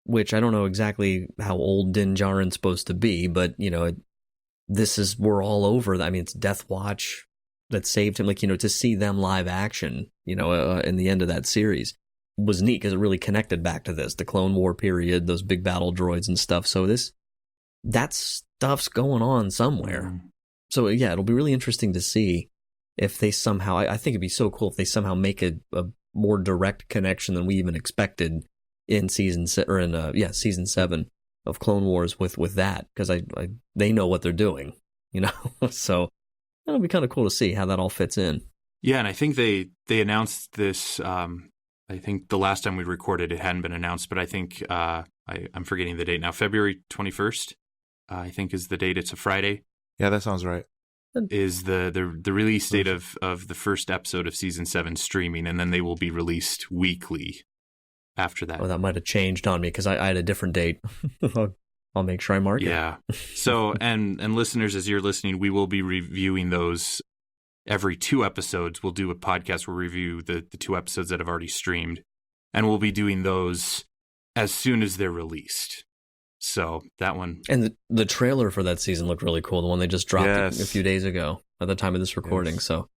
which I don't know exactly how old Din Djarin's supposed to be, but, we're all over. I mean, it's Death Watch that saved him. Like, to see them live action, in the end of that series was neat because it really connected back to this, the Clone War period, those big battle droids and stuff. So that stuff's going on somewhere. So yeah, it'll be really interesting to see if they somehow, I think it'd be so cool if they somehow make a more direct connection than we even expected in season 7 of Clone Wars with that, because they know what they're doing, so it'll be kind of cool to see how that all fits in. Yeah, and I think they announced this. I think the last time we recorded, it hadn't been announced, but I think I'm forgetting the date now. February 21st, I think, is the date. It's a Friday. Yeah, that sounds right. Is the release date of the first episode of season 7 streaming, and then they will be released weekly after that. Oh, that might have changed on me because I had a different date. I'll make sure I mark it. Yeah. So, and listeners, as you're listening, we will be reviewing those every 2 episodes. We'll do a podcast where we review the 2 episodes that have already streamed, and we'll be doing those as soon as they're released. So that one. And the trailer for that season looked really cool. The one they just dropped a few days ago at the time of this recording. Yes. So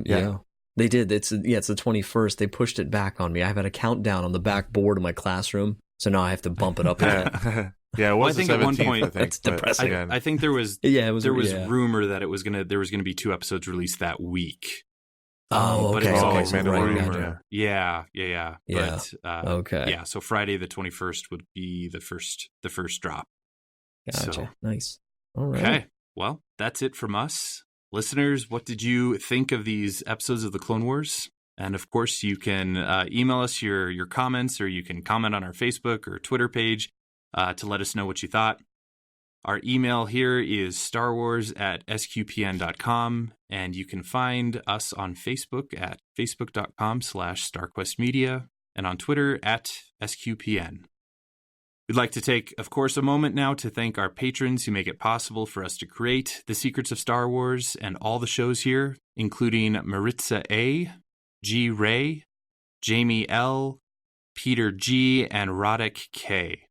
yeah, they did. It's the 21st. They pushed it back on me. I've had a countdown on the back board of my classroom. So now I have to bump it up a bit. Yeah, it was I think at one point it's depressing. I think there was rumor that there was gonna be 2 episodes released that week. Oh, but okay. it's always Mandalorian. rumor. Yeah. But, okay. Yeah, so Friday the 21st would be the first drop. Gotcha. So. Nice. All right. Okay. Well, that's it from us. Listeners, what did you think of these episodes of the Clone Wars? And of course, you can email us your comments, or you can comment on our Facebook or Twitter page to let us know what you thought. Our email here is starwars@sqpn.com, and you can find us on Facebook at facebook.com/StarQuestMedia and on Twitter @SQPN. We'd like to take, of course, a moment now to thank our patrons who make it possible for us to create The Secrets of Star Wars and all the shows here, including Maritza A., G. Ray, Jamie L., Peter G., and Roddick K.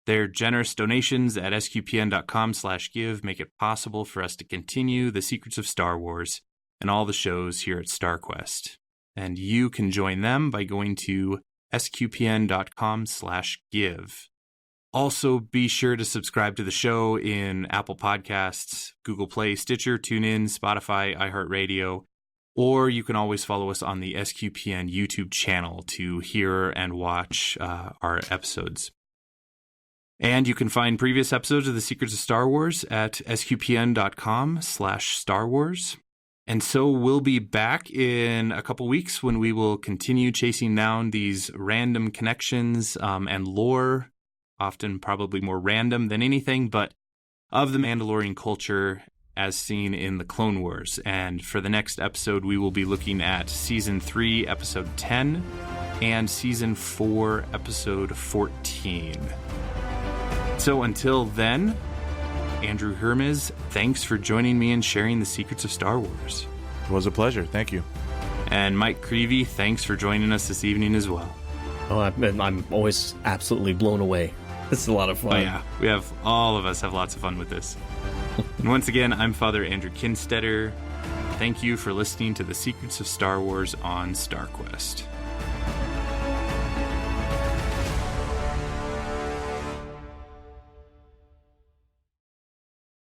Their generous donations at sqpn.com/give make it possible for us to continue The Secrets of Star Wars and all the shows here at StarQuest. And you can join them by going to sqpn.com/give. Also, be sure to subscribe to the show in Apple Podcasts, Google Play, Stitcher, TuneIn, Spotify, iHeartRadio, or you can always follow us on the SQPN YouTube channel to hear and watch our episodes. And you can find previous episodes of The Secrets of Star Wars at sqpn.com/Star Wars. And so we'll be back in a couple weeks when we will continue chasing down these random connections and lore, often probably more random than anything, but of the Mandalorian culture as seen in the Clone Wars. And for the next episode, we will be looking at Season 3, Episode 10, and Season 4, Episode 14. So until then, Andrew Hermes, thanks for joining me and sharing the secrets of Star Wars. It was a pleasure. Thank you. And Mike Creevy, thanks for joining us this evening as well. Oh, I'm always absolutely blown away. This is a lot of fun. Oh, yeah. All of us have lots of fun with this. And once again, I'm Father Andrew Kinstetter. Thank you for listening to The Secrets of Star Wars on StarQuest.